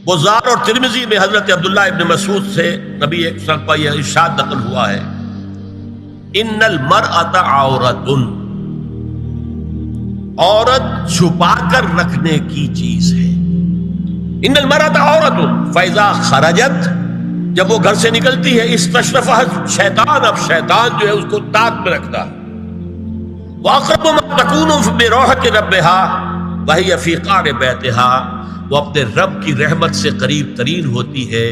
بزار اور ترمذی میں حضرت عبداللہ ابن مسعود سے نبی ایک وسلم کا یہ ارشاد نقل ہوا ہے، ان المرأۃ عورۃ، عورت چھپا کر رکھنے کی چیز ہے۔ ان المرأۃ عورۃ فاذا خرجت، جب وہ گھر سے نکلتی ہے، استشرفها شیطان، اب شیطان جو ہے اس کو تاک میں رکھتا ہے۔ واقرب ما تکون بروحۃ ربها وهي فی قعر بیتها، وہ اپنے رب کی رحمت سے قریب ترین ہوتی ہے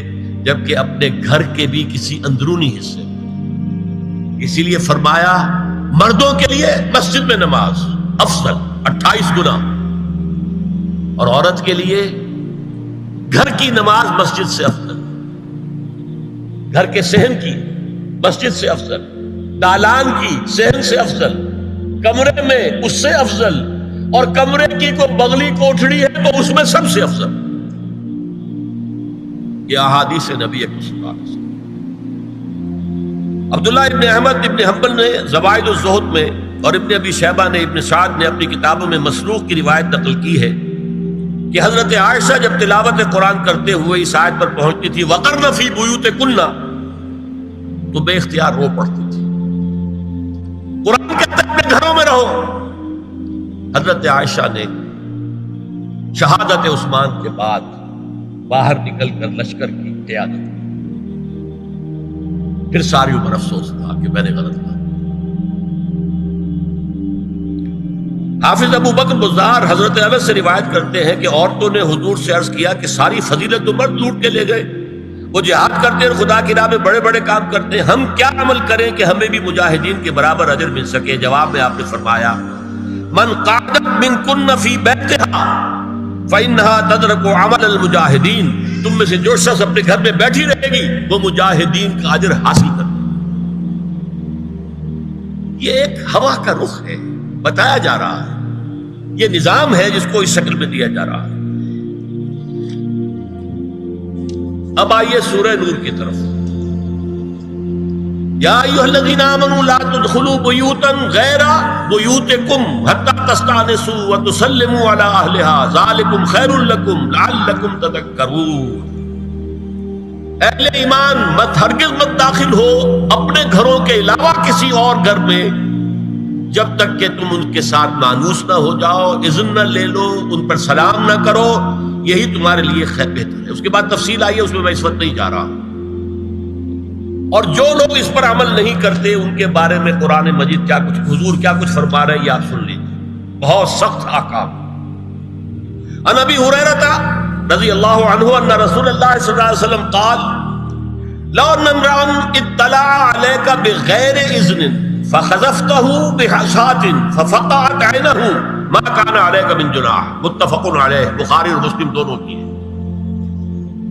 جبکہ اپنے گھر کے بھی کسی اندرونی حصے میں۔ اسی لیے فرمایا مردوں کے لیے مسجد میں نماز افضل 28 گنا، اور عورت کے لیے گھر کی نماز مسجد سے افضل، گھر کے صحن کی مسجد سے افضل، دالان کی صحن سے افضل، کمرے میں اس سے افضل، اور کمرے کی کوئی بغلی کوٹھڑی ہے تو اس میں سب سے افضل۔ یہ احادیث نبی صلی اللہ علیہ وسلم۔ عبداللہ ابن احمد ابن حنبل نے زوائد الزہد میں اور ابن ابی شیبہ نے ابن سعد نے اپنی کتابوں میں مسروق کی روایت نقل کی ہے کہ حضرت عائشہ جب تلاوت قرآن کرتے ہوئے اس آیت پر پہنچتی تھی وَقَرْنَ فِي بُيُوتِكُنَّ، تو بے اختیار رو پڑتی تھی۔ قرآن کہتا ہے اپنے گھروں میں رہو۔ حضرت عائشہ نے شہادت عثمان کے بعد باہر نکل کر لشکر کی قیادت کی، پھر ساری عمر افسوس تھا کہ میں نے غلط کہا۔ حافظ ابو بکر بزار حضرت انس سے روایت کرتے ہیں کہ عورتوں نے حضور سے عرض کیا کہ ساری فضیلت تو مرد لوٹ کے لے گئے، وہ جہاد کرتے ہیں، خدا کی راہ میں بڑے بڑے کام کرتے ہیں، ہم کیا عمل کریں کہ ہمیں بھی مجاہدین کے برابر اجر مل سکے؟ جواب میں آپ نے فرمایا من قعدت منکن فی بیتہا فإنہا تدرک عمل المجاہدین، تم میں سے جو شخص اپنے گھر میں بیٹھی رہے گی وہ مجاہدین کا اجر حاصل کر۔ یہ ایک ہوا کا رخ ہے، بتایا جا رہا ہے، یہ نظام ہے جس کو اس شکل میں دیا جا رہا ہے۔ اب آئیے سورہ نور کی طرف۔ یا ایھا الذین آمنوا لا تدخلوا بیوتا غیر بیوتکم حتی تستأنسوا وتسلموا علی اہلہا ذالکم خیر لکم لعلکم تذکرون۔ اہل ایمان ہرگز مت داخل ہو اپنے گھروں کے علاوہ کسی اور گھر میں جب تک کہ تم ان کے ساتھ مانوس نہ ہو جاؤ، اذن نہ لے لو، ان پر سلام نہ کرو، یہی تمہارے لیے خیر بہتر ہے۔ اس کے بعد تفصیل آئی ہے، اس میں میں اس وقت نہیں جا رہا۔ اور جو لوگ اس پر عمل نہیں کرتے ان کے بارے میں قرآن مجید کیا کچھ حضور کیا کچھ فرما رہے ہیں یہ آپ سن لیجیے، بہت سخت احکام۔ عن ابی ہریرہ رضی اللہ عنہ ان رسول اللہ صلی اللہ علیہ وسلم قال لو ان امرأ اطلع عليك بغیر اذن فخذفته بحشاة ففقعت عینه ما كان عليك من جناح، متفق علیہ، بخاری اور مسلم دونوں کی ہے۔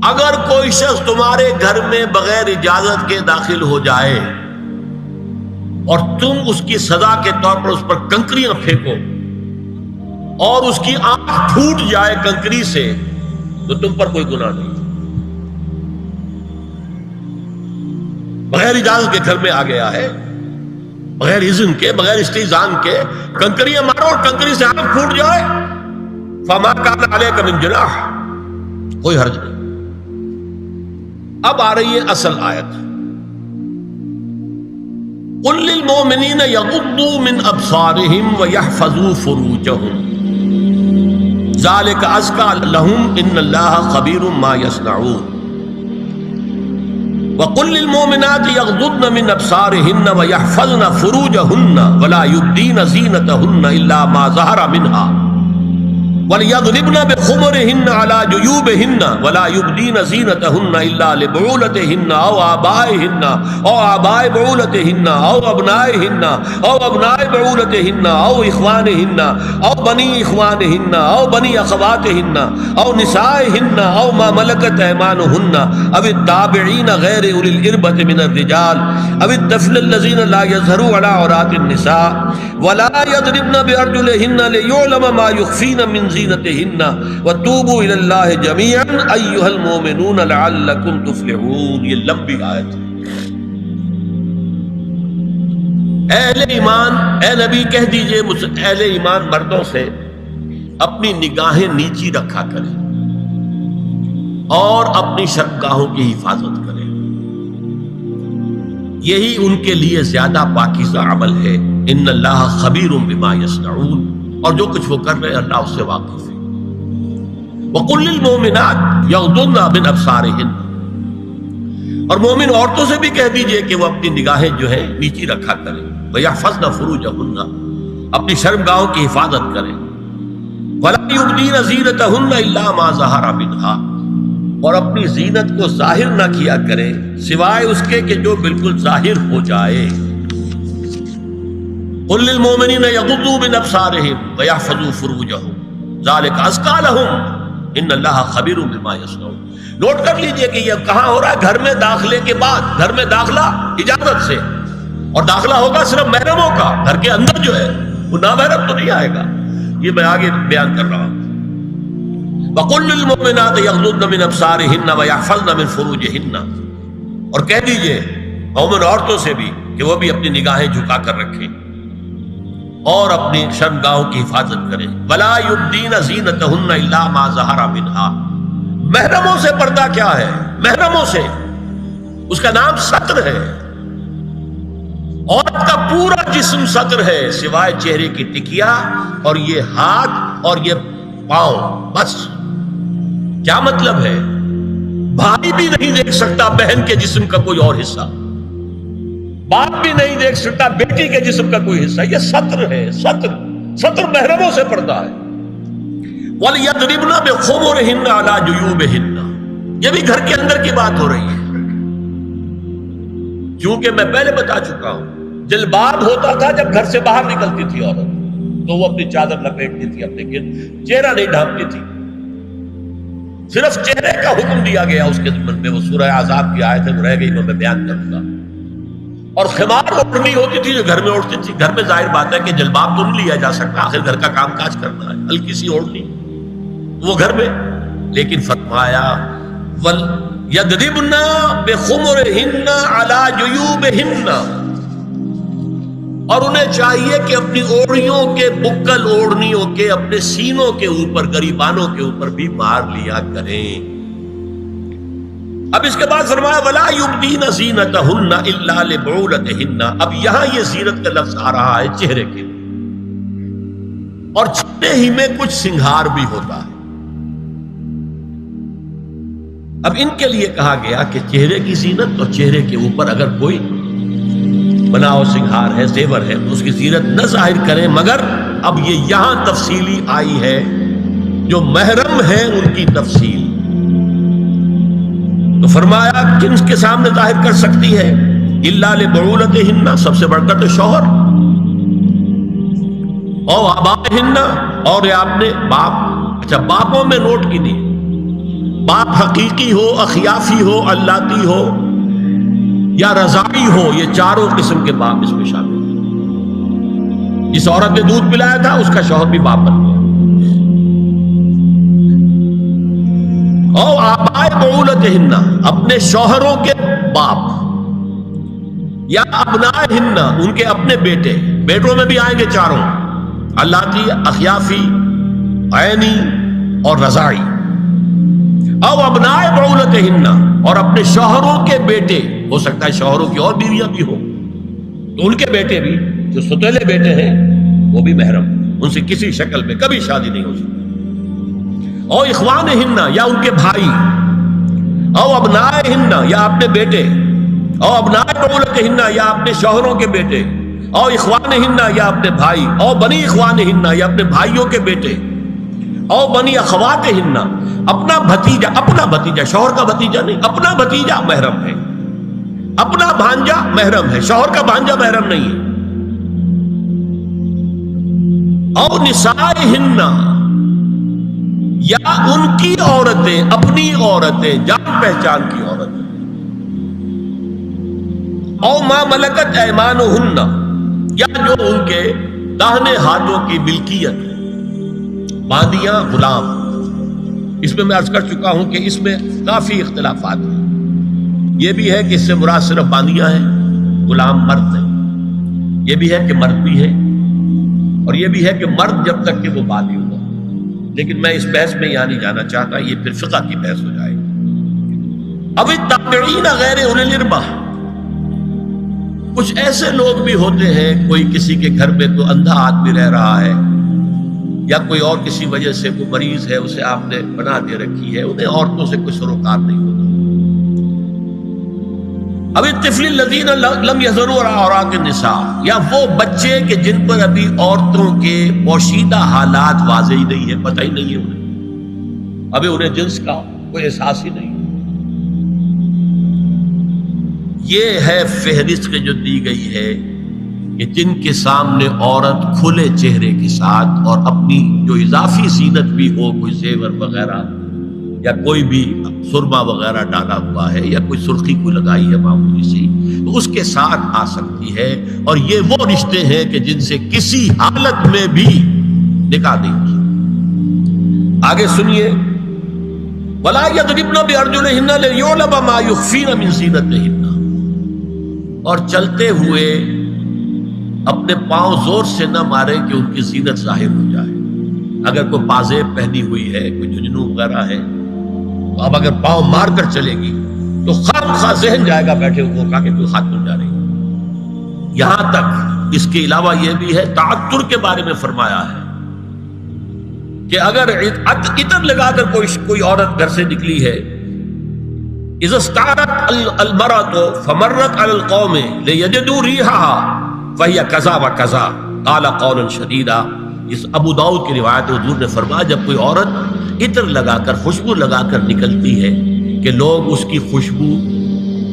اگر کوئی شخص تمہارے گھر میں بغیر اجازت کے داخل ہو جائے اور تم اس کی سزا کے طور پر اس پر کنکریاں پھینکو اور اس کی آنکھ پھوٹ جائے کنکری سے تو تم پر کوئی گناہ نہیں۔ بغیر اجازت کے گھر میں آ گیا ہے، بغیر اذن کے، بغیر استئذان کے کنکریاں مارو اور کنکری سے آنکھ پھوٹ جائے، فما کان علیک من جناح، کوئی حرج نہیں۔ اب آ رہی ہے اصل آیت، قل للمؤمنین یغضوا من ابصارهم ویحفظوا فروجهم ذلک ازکی لهم ان اللہ خبیر ما یصنعون وقل للمؤمنات یغضضن من ابصارهن ویحفظن فروجهن ولا یبدین زینتهن الا ما ظہر منها وَلْيَضْرِبْنَ بِخُمُرِهِنَّ عَلَى جُيُوبِهِنَّ وَلَا يُبْدِينَ زِينَتَهُنَّ إِلَّا لِبُعُولَتِهِنَّ أَوْ آبَائِهِنَّ أَوْ آبَاءِ بُعُولَتِهِنَّ أَوْ أَبْنَائِهِنَّ أَوْ أَبْنَاءِ بُعُولَتِهِنَّ أَوْ إِخْوَانِهِنَّ أَوْ بَنِي إِخْوَانِهِنَّ أَوْ بَنِي أَخَوَاتِهِنَّ أَوْ نِسَائِهِنَّ أَوْ مَا مَلَكَتْ أَيْمَانُهُنَّ أَوِ التَّابِعِينَ غَيْرِ أُولِي الْإِرْبَةِ مِنَ الرِّجَالِ أَوِ الطَّفْلِ الَّذِينَ لَا يَظْهَرُونَ عَلَى عَوْرَاتِ النِّسَاءِ وَلَا يَضْرِبْنَ بِأَرْجُلِهِنَّ لِيُعْلَمَ مَا يُخْفِينَ مِنْ زِينَتِهِنَّ وَتُوبُوا إِلَى اللَّهِ جَمِيعًا أَيُّهَا الْمُؤْمِنُونَ لَعَلَّكُمْ تُفْلِحُونَ۔ یہ لمبی آیت ہے۔ اہل ایمان، اے نبی کہہ دیجئے اہل ایمان مردوں سے اپنی نگاہیں نیچی رکھا کریں اور اپنی شرمگاہوں کی حفاظت کریں، یہی ان کے لیے زیادہ پاکیزہ عمل ہے۔ ان اللہ خبیر بما یصنعون، اور جو کچھ وہ کر رہے ہیں اللہ اس سے واقف ہے۔ وقل للمؤمنات یغضضن من ابصارہن، اور مومن عورتوں سے بھی کہہ دیجئے کہ وہ اپنی نگاہیں جو ہے نیچی رکھا کریں، وَيَحْفَظْنَ فُرُوجَهُنَّ، اپنی شرمگاہوں کی حفاظت کریں، وَلَا يُبْدِينَ زِينَتَهُنَّ إِلَّا مَا ظَهَرَ مِنْهَا، اور اپنی زینت کو ظاہر نہ کیا کریں سوائے اس کے کہ جو بالکل ظاہر ہو جائے۔ قُل لِّلْمُؤْمِنِينَ يَغُضُّوا مِنْ أَبْصَارِهِمْ وَيَحْفَظُوا فُرُوجَهُمْ ذَلِكَ أَزْكَىٰ لَهُمْ إِنَّ اللَّهَ خَبِيرٌ بِمَا يَصْنَعُونَ۔ نوٹ کر لیجئے کہ یہ کہاں ہو رہا ہے؟ گھر میں داخلے کے بعد۔ گھر میں داخلہ اجازت سے، اور داخلہ ہوگا صرف محرموں کا، گھر کے اندر جو ہے وہ نامحرم تو نہیں آئے گا، یہ میں آگے بیان کر رہا ہوں۔ وَقُلْ لِلْمُؤْمِنَاتِ يَغْضُضْنَ مِنْ أَبْصَارِهِنَّ وَيَحْفَظْنَ مِنْ فُرُوجِهِنَّ، اور کہہ دیجئے مومن عورتوں سے بھی کہ وہ بھی اپنی نگاہیں جھکا کر رکھیں اور اپنی شرمگاہوں کی حفاظت کریں۔ وَلَا يُبْدِينَ زِينَتَهُنَّ إِلَّا مَا ظَهَرَ مِنْهَا، محرموں سے پردہ کیا ہے؟ محرموں سے اس کا نام ستر ہے۔ عورت کا پورا جسم ستر ہے سوائے چہرے کی ٹکیا اور یہ ہاتھ اور یہ پاؤں، بس۔ کیا مطلب ہے؟ بھائی بھی نہیں دیکھ سکتا بہن کے جسم کا کوئی اور حصہ، باپ بھی نہیں دیکھ سکتا بیٹی کے جسم کا کوئی حصہ، یہ ستر ہے۔ ستر محرموں سے پردہ ہے۔ وَلْيَضْرِبْنَ بِخُمُرِهِنَّ عَلَىٰ جُيُوبِهِنَّ، یہ بھی گھر کے اندر کی بات ہو رہی ہے، کیونکہ میں پہلے بتا چکا ہوں جلباب ہوتا تھا جب گھر سے باہر نکلتی تھی عورت، تو وہ اپنی چادر لپیٹتی تھی اپنے گرد، چہرہ نہیں ڈھانپتی تھی، صرف چہرے کا حکم دیا گیا اس کے ضمن میں۔ وہ سورہ احزاب کی آیت ہے، وہ رہ گئی تو میں بیان کروں گا۔ اور خمار اوڑھنی ہوتی تھی جو گھر میں اوڑھتی تھی۔ گھر میں ظاہر بات ہے کہ جلباب تو نہیں لیا جا سکتا، آخر گھر کا کام کاج کرنا ہے، ہلکی سی اوڑھنی وہ گھر میں، لیکن فرمایا وَلْيَضْرِبْنَ بِخُمُرِهِنَّ عَلَىٰ جُيُوبِهِنَّ، اور انہیں چاہیے کہ اپنی اوڑھیوں کے، بکل اوڑھنیوں کے اپنے سینوں کے اوپر، گریبانوں کے اوپر بھی مار لیا کریں۔ اب اس کے بعد فرمایا وَلَا يُبْدِينَ زِينَتَهُنَّ إِلَّا لِبُعُولَتِهِنَّ، اب یہاں یہ زینت کا لفظ آ رہا ہے چہرے کے، اور چہرے ہی میں کچھ سنگھار بھی ہوتا ہے۔ اب ان کے لیے کہا گیا کہ چہرے کی زینت اور چہرے کے اوپر اگر کوئی بناؤ سنگھار ہے، زیور ہے، تو اس کی زینت نہ ظاہر کریں، مگر اب یہ یہاں تفصیلی آئی ہے، جو محرم ہے ان کی تفصیل۔ تو فرمایا کن کے سامنے ظاہر کر سکتی ہے؟ الا لبعولتہن، سب سے بڑھ کر تو شوہر، او آبائہن، اور یہ آپ نے باپ۔ اچھا، باپوں میں نوٹ کی دی، باپ حقیقی ہو، اخیافی ہو، اللاتی ہو یا رضاعی ہو، یہ چاروں قسم کے باپ اس میں شامل ہیں۔ جس عورت نے دودھ پلایا تھا اس کا شوہر بھی باپ بن گیا۔ او آبائے بعولتہن، اپنے شوہروں کے باپ، یا ابنائہن، ان کے اپنے بیٹے، بیٹوں میں بھی آئیں گے چاروں، اللاتی، اخیافی، عینی اور رضاعی۔ او ابنائے بعولتہن، اور اپنے شوہروں کے بیٹے، ہو سکتا ہے شوہروں کی اور بیویاں بھی ہوں، تو ان کے بیٹے بھی، جو ستیلے بیٹے ہیں وہ بھی محرم، ان سے کسی شکل میں کبھی شادی نہیں ہو سکتی۔ او اخوانہن، یا ان کے بھائی، او ابنائہن، یا اپنے بیٹے، او ابنائے بعولتہن، یا اپنے شوہروں کے بیٹے، او اخوانہن، یا اپنے بھائی، او بنی اخوانہن، یا اپنے بھائیوں کے بیٹے، او بنی اخواتہن، اپنا بھتیجا، شوہر کا بھتیجا نہیں، اپنا بھتیجا محرم ہے، اپنا بھانجا محرم ہے، شوہر کا بھانجا محرم نہیں ہے۔ او نسائہن، یا ان کی عورتیں، اپنی عورتیں، جان پہچان کی عورتیں۔ او ما ملکت ایمانہن، یا جو ان کے داہنے ہاتھوں کی ملکیت ہے، باندیاں، غلام۔ اس میں عرض کر چکا ہوں کہ اس میں کافی اختلافات ہیں۔ یہ بھی ہے کہ اس سے مراد صرف باندیاں ہیں، غلام مرد نہیں، یہ بھی ہے کہ مرد بھی ہے، اور یہ بھی ہے کہ مرد جب تک کہ وہ بالی ہوگا، لیکن میں اس بحث میں یہاں نہیں جانا چاہتا، یہ پھر فقہ کی بحث ہو جائے گی۔ اب التابعین غیر اولی الاربہ، کچھ ایسے لوگ بھی ہوتے ہیں، کوئی کسی کے گھر میں تو اندھا آدمی رہ رہا ہے، یا کوئی اور کسی وجہ سے کوئی مریض ہے، اسے آپ نے بنا دے رکھی ہے، انہیں عورتوں سے کوئی سروکار نہیں ہوتا۔ اب الطفل الذین لم یظہروا علی عورات النساء، یا وہ بچے کہ جن پر ابھی عورتوں کے پوشیدہ حالات واضح ہی نہیں ہے، پتہ ہی نہیں ہے انہیں، ابھی انہیں جنس کا کوئی احساس ہی نہیں۔ یہ ہے فہرست جو دی گئی ہے کہ جن کے سامنے عورت کھلے چہرے کے ساتھ اور اپنی جو اضافی زینت بھی ہو، کوئی زیور وغیرہ یا کوئی بھی سرما وغیرہ ڈالا ہوا ہے یا کوئی سرخی کو لگائی ہے معمولی سی، تو اس کے ساتھ آ سکتی ہے، اور یہ وہ رشتے ہیں کہ جن سے کسی حالت میں بھی نکاح نہیں ہو سکتا۔ آگے سنیے، وَلَا يَضْرِبْنَ بِأَرْجُلِهِنَّ لِيُعْلَمَ مَا يُخْفِينَ مِنْ زِينَتِهِنَّ، اور چلتے ہوئے اپنے پاؤں زور سے نہ مارے کہ ان کی زینت ظاہر ہو جائے۔ اگر کوئی پازیب پہنی ہوئی ہے، کوئی جھنجھنو وغیرہ ہے، تو اب اگر پاؤں مار کر چلے گی تو خواہ ذہن جائے گا بیٹھے ہوئے کا کہ کوئی ہاتھ نہیں جا رہی۔ یہاں تک اس کے علاوہ یہ بھی ہے، تعطر کے بارے میں فرمایا ہے کہ اگر عطر لگا کر کوئی عورت گھر سے نکلی ہے، اذا استعارت المرأة فمرت على القوم ليجدوا ريحها فهي كذا وكذا قال قولا شديدا۔ اس ابو داؤد کی روایت حضور نے فرمایا، جب کوئی عورت عطر لگا کر، خوشبو لگا کر نکلتی ہے کہ لوگ اس کی خوشبو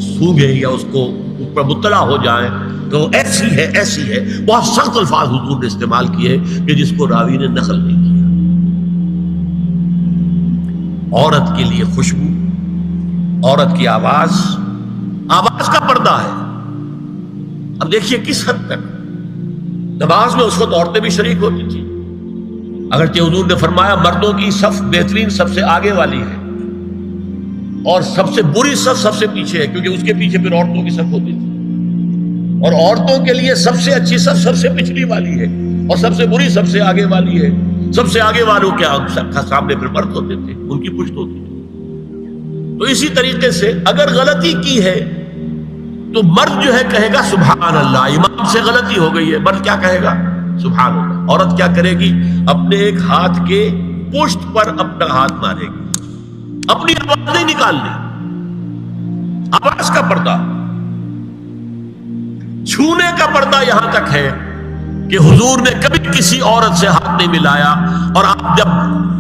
سونگیں یا اس کو اوپر مطلع ہو جائیں تو ایسی ہے ایسی ہے، بہت سخت الفاظ حضور نے استعمال کیے کہ جس کو راوی نے نقل نہیں کیا۔ عورت کے لیے خوشبو، عورت کی آواز کا پردہ ہے۔ اب دیکھیے کس حد تک نماز میں اس وقت عورتیں بھی شریک ہوتی تھی، اگرچہ حضور نے فرمایا مردوں کی صف بہترین سب سے آگے والی ہے اور سب سے بری صف سب سے پیچھے ہے، کیونکہ اس کے پیچھے پھر عورتوں کی صف ہوتی تھی، اور عورتوں کے لیے سب سے اچھی صف سب سے پچھلی والی ہے اور سب سے بری سب سے آگے والی ہے۔ سب سے آگے والوں کے سامنے پھر مرد ہوتے تھے، ان کی پشت ہوتی تھی۔ تو اسی طریقے سے اگر غلطی کی ہے تو مرد جو ہے کہے گا سبحان اللہ، امام سے غلطی ہو گئی ہے، مرد کیا کہے گا؟ سبحان اللہ۔ عورت کیا کرے گی؟ اپنے ایک ہاتھ کے پشت پر اپنا ہاتھ مارے گی، اپنی آواز نہیں نکالنی، آواز کا پردہ، چھونے کا پردہ یہاں تک ہے کہ حضور نے کبھی کسی عورت سے ہاتھ نہیں ملایا، اور آپ جب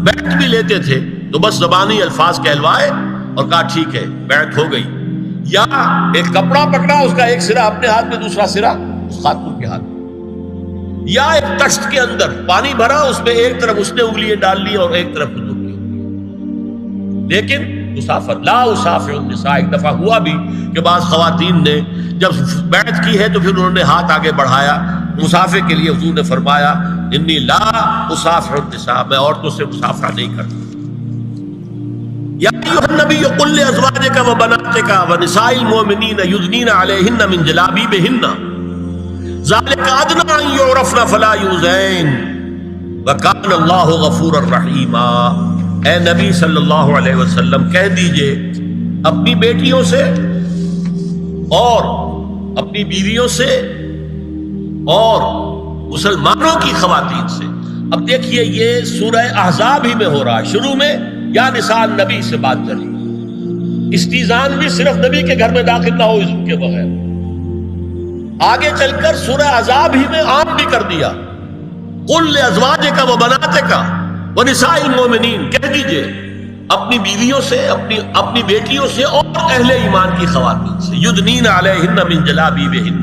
بیعت بھی لیتے تھے تو بس زبانی الفاظ کہلوائے اور کہا ٹھیک ہے بیعت ہو گئی، یا ایک کپڑا پکڑا، اس کا ایک سرا اپنے ہاتھ میں دوسرا سرا اس خاتون کے ہاتھ میں، یا ایک تشت کے اندر پانی بھرا، اس میں ایک طرف اس نے انگلیاں ڈال لی اور ایک طرف حضور کی انگلیاں۔ لیکن مسافر لا اسافر النساء، ایک دفعہ ہوا بھی کہ بعض خواتین نے جب بیعت کی ہے تو پھر انہوں نے ہاتھ آگے بڑھایا مسافر کے لیے، حضور نے فرمایا انی لا اسافر النساء، میں عورتوں سے مسافرہ نہیں کرتا۔ یا ایھا النبی قل لازواجک وبناتک ونساء المؤمنین یدنین علیہن من جلابیبہن ذالک ادنی ان یعرفن فلا یؤذین وکان اللہ غفورا رحیما۔ اے نبی صلی اللہ علیہ وسلم کہہ دیجئے اپنی بیٹیوں سے اور اپنی بیویوں سے اور مسلمانوں کی خواتین سے۔ اب دیکھیے یہ سورہ احزاب ہی میں ہو رہا ہے، شروع میں یا نساء نبی سے بات چلی، استیزان بھی صرف نبی کے گھر میں داخل نہ ہو اذن کے بغیر، آگے چل کر سورہ احزاب ہی میں عام بھی کر دیا، قل لازواجک وبناتک ونساء المؤمنین، کہہ دیجئے اپنی بیویوں سے، اپنی بیٹیوں سے اور اہل ایمان کی خواتین سے، یدنین علیہن من جلابیبہن،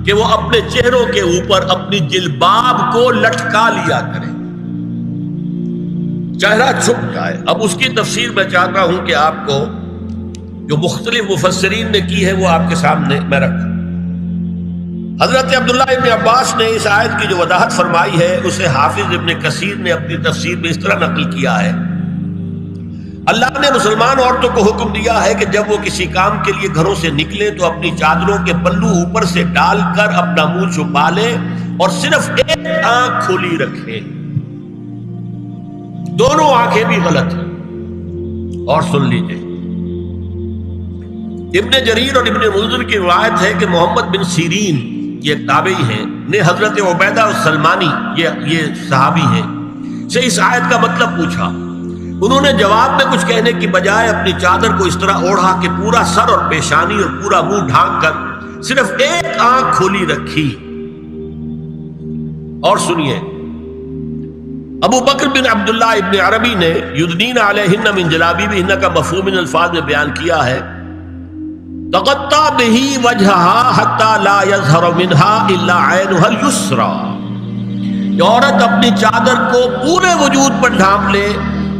کہ وہ اپنے چہروں کے اوپر اپنی جلباب کو لٹکا لیا کریں، چہرہ چھپ جائے۔ اب اس کی تفسیر میں چاہتا ہوں کہ آپ کو جو مختلف مفسرین نے کی ہے وہ آپ کے سامنے میں رکھوں۔ حضرت عبداللہ ابن عباس نے اس آیت کی جو وضاحت فرمائی ہے اسے حافظ ابن کثیر نے اپنی تفسیر میں اس طرح نقل کیا ہے، اللہ نے مسلمان عورتوں کو حکم دیا ہے کہ جب وہ کسی کام کے لیے گھروں سے نکلیں تو اپنی چادروں کے پلو اوپر سے ڈال کر اپنا منہ چھپا لیں اور صرف ایک آنکھ کھلی رکھیں، دونوں آنکھیں بھی غلط ہیں۔ اور سن لیجئے، ابن جریر اور ابن منذر کی روایت ہے کہ محمد بن سیرین یہ ایک تابعی ہیں نے حضرت عبیدہ السلمانی یہ صحابی ہیں سے اس آیت کا مطلب پوچھا. انہوں نے جواب میں کچھ کہنے کی بجائے اپنی چادر کو اس طرح اوڑھا کہ پورا سر اور پیشانی اور پورا منہ ڈھانک کر صرف ایک آنکھ کھولی رکھی. اور سنیے ابو بکر بن عبداللہ ابن عربی نے یدنین علیہن من جلابیبہن کا مفہوم ان الفاظ میں بیان کیا ہے تغطى به وجهها حتى لا يظهر منها الا عينها اليسرى. عورت اپنی چادر کو پورے وجود پر ڈھانپ لے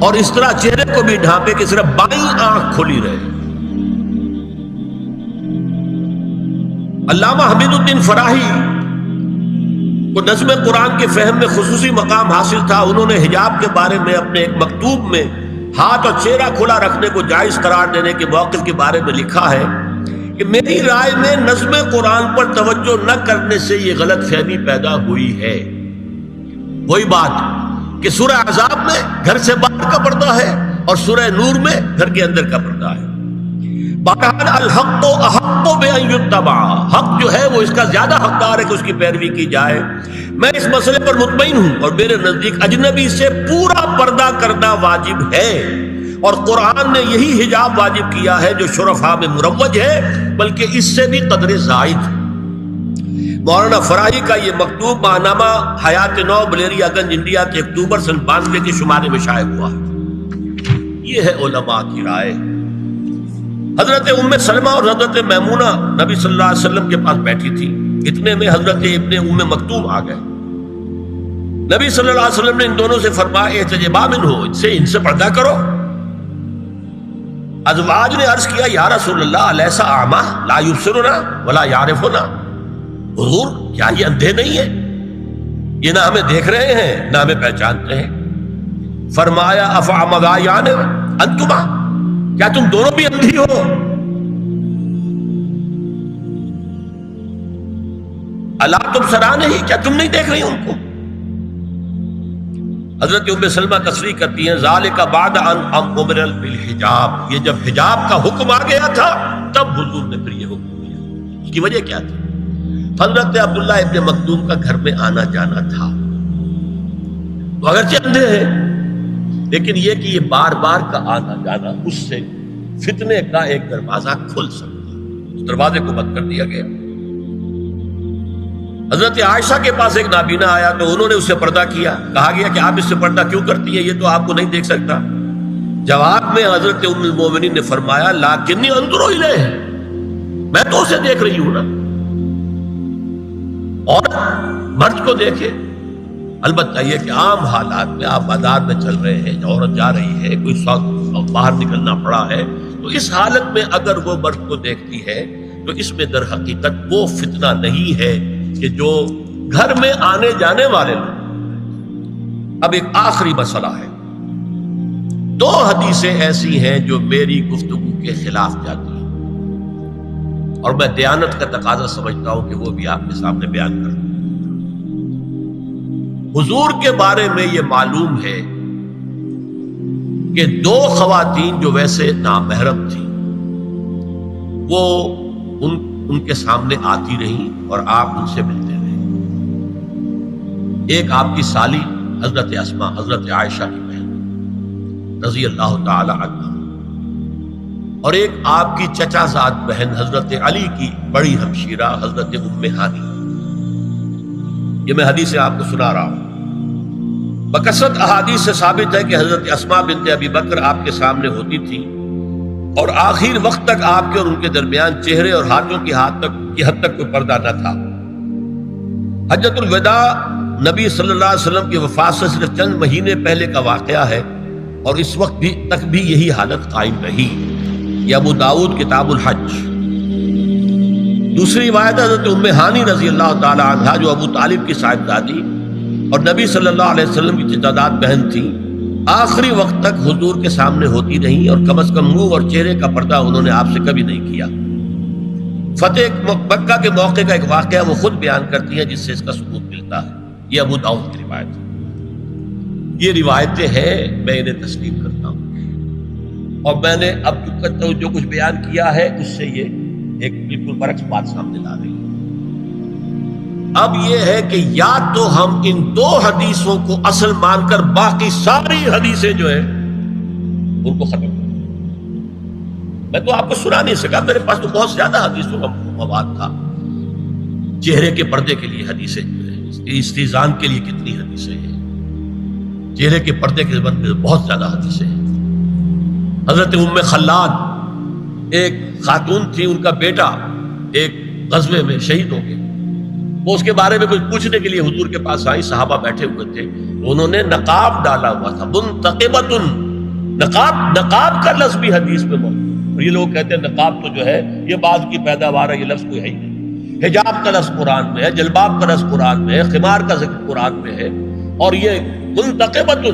اور اس طرح چہرے کو بھی ڈھانپے کہ صرف بائیں آنکھ کھلی رہے. علامہ حمید الدین فراہی کو نظم قرآن کے فہم میں خصوصی مقام حاصل تھا. انہوں نے حجاب کے بارے میں اپنے ایک مکتوب میں ہاتھ اور چہرہ کھلا رکھنے کو جائز قرار دینے کے موقف کے بارے میں لکھا ہے کہ میری رائے میں نظم قرآن پر توجہ نہ کرنے سے یہ غلط فہمی پیدا ہوئی ہے. وہی بات کہ سورہ احزاب میں گھر سے باہر کا پردہ ہے اور سورہ نور میں گھر کے اندر کا پردہ ہے. بہرحال الحق احق بان یتبع، حق جو ہے وہ اس کا زیادہ حقدار ہے کہ اس کی پیروی کی جائے. میں اس مسئلے پر مطمئن ہوں اور میرے نزدیک اجنبی سے پورا پردہ کرنا واجب ہے اور قرآن نے یہی حجاب واجب کیا ہے جو شرفاء میں مروج ہے بلکہ اس سے بھی قدر زائد. مولانا فراہی کا یہ مکتوب ماہنامہ حیات نو بلیریا گنج انڈیا کے اکتوبر سن 92 کے شمارے میں شائع ہوا. یہ ہے علماء کی رائے. حضرت ام سلمہ اور حضرت میمونہ نبی صلی اللہ علیہ وسلم کے پاس بیٹھی تھی. اتنے میں حضرت ابن ام مکتوم آ گئے. نبی صلی اللہ علیہ وسلم نے ان دونوں سے فرمایا احتجبا منہ، ان سے پردہ کرو. ازواج نے عرض کیا یا رسول اللہ الیس اعمی لا یبصرنا ولا یعرفنا، حضور کیا یہ اندھے نہیں ہیں؟ یہ نہ ہمیں دیکھ رہے ہیں نہ ہمیں پہچانتے ہیں. فرمایا افعمغایان انتما، کیا تم دونوں بھی اندھی ہو؟ الا تبصران ہی، کیا تم نہیں دیکھ رہی ان کو؟ حضرت ام سلمہ تصریح کرتی ہیں ذالک بعد ان امر بالحجاب، یہ جب حجاب کا حکم آ گیا تھا تب حضور نے پھر یہ حکم دیا. اس کی وجہ کیا تھی؟ حضرت عبداللہ ابن مکتوم کا گھر میں آنا جانا تھا. تو اگرچہ اندھے ہیں لیکن یہ کہ یہ بار بار کا آنا جانا اس سے فتنے کا ایک دروازہ کھل سکتا ہے. اس دروازے کو بند کر دیا گیا. حضرت عائشہ کے پاس ایک نابینا آیا تو انہوں نے اس سے پردہ کیا. کہا گیا کہ آپ اس سے پردہ کیوں کرتی ہیں، یہ تو آپ کو نہیں دیکھ سکتا. جواب میں حضرت ام المومنین نے فرمایا لیکنی انظر الیہ، میں تو اسے دیکھ رہی ہوں نا. اور مرد کو دیکھے. البتہ یہ کہ عام حالات میں آپ بازار میں چل رہے ہیں، عورت جا رہی ہے، کوئی سوق باہر نکلنا پڑا ہے، تو اس حالت میں اگر وہ مرد کو دیکھتی ہے تو اس میں در حقیقت وہ فتنہ نہیں ہے کہ جو گھر میں آنے جانے والے لوگ. اب ایک آخری مسئلہ ہے. 2 حدیثیں ایسی ہیں جو میری گفتگو کے خلاف جاتی ہیں اور میں دیانت کا تقاضا سمجھتا ہوں کہ وہ بھی آپ کے سامنے بیان کروں. حضور کے بارے میں یہ معلوم ہے کہ 2 خواتین جو ویسے نامحرم تھیں وہ ان کے سامنے آتی رہی اور آپ ان سے ملتے رہے. ایک آپ کی سالی حضرت اسماء، حضرت عائشہ کی بہن رضی اللہ تعالی عنہ، اور ایک آپ کی چچا زاد بہن حضرت علی کی بڑی ہمشیرہ حضرت ام ہانی. یہ میں حدیث آپ کو سنا رہا ہوں. بکثرت احادیث سے ثابت ہے کہ حضرت اسماء بنت ابی بکر آپ کے سامنے ہوتی تھی اور آخر وقت تک آپ کے اور ان کے درمیان چہرے اور ہاتھوں کی حد تک کوئی پردہ نہ تھا. حجۃ الوداع نبی صلی اللہ علیہ وسلم کی وفات سے صرف چند مہینے پہلے کا واقعہ ہے اور اس وقت تک بھی یہی حالت قائم رہی. یہ ابو داؤد کتاب الحج. دوسری روایت حضرت ام ہانی رضی اللہ تعالی عنہا جو ابو طالب کی صاحبزادی اور نبی صلی اللہ علیہ وسلم کی چچا بہن تھی، آخری وقت تک حضور کے سامنے ہوتی رہیں اور کم از کم منہ اور چہرے کا پردہ انہوں نے آپ سے کبھی نہیں کیا. فتح مکہ کے موقع کا ایک واقعہ وہ خود بیان کرتی ہیں جس سے اس کا ثبوت ملتا ہے. یہ ابو داؤد کی روایت ہے. یہ روایتیں ہیں، میں انہیں تسلیم کرتا ہوں. اور میں نے اب جو کچھ بیان کیا ہے اس سے یہ ایک بالکل برعکس بات سامنے لا رہی ہے۔ اب یہ ہے کہ یا تو ہم ان دو حدیثوں کو اصل مان کر باقی ساری حدیثیں جو ہیں ان کو ختم کریں۔ میں تو آپ کو سنا نہیں سکا، میرے پاس تو بہت زیادہ حدیثوں کا مواد تھا۔ چہرے کے پردے کے لیے حدیثیں جو ہے، استیزان کے لیے کتنی حدیثیں ہیں، چہرے کے پردے کے بارے میں بہت زیادہ حدیثیں ہیں۔ حضرت ام خلاد ایک خاتون تھی، ان کا بیٹا ایک غزوے میں شہید ہو گیا، وہ اس کے بارے میں کچھ پوچھنے کے لیے حضور کے پاس آئی، صحابہ بیٹھے ہوئے تھے، انہوں نے نقاب ڈالا ہوا تھا، منتقبۃ، نقاب کا لفظ بھی حدیث میں موجود ہے۔ اور یہ لوگ کہتے ہیں نقاب تو جو ہے یہ بعد کی پیداوار ہے، یہ لفظ کوئی ہے ہی نہیں۔ حجاب کا لفظ قرآن میں ہے، جلباب کا لفظ قرآن میں ہے، خمار کا ذکر قرآن میں ہے، اور یہ منتقبۃ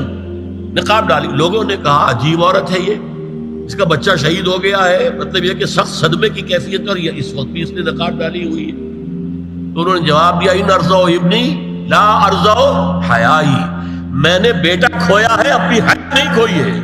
نقاب ڈالی۔ لوگوں نے کہا عجیب عورت ہے یہ، اس کا بچہ شہید ہو گیا ہے، مطلب یہ کہ سخت صدمے کی کیفیت، اور یہ اس وقت بھی اس نے نقاب ڈالی ہوئی ہے۔ تو انہوں نے جواب دیا ان ارزو ابنی لا ارزو حیائی، میں نے بیٹا کھویا ہے، اپنی حیا نہیں کھوئی ہے۔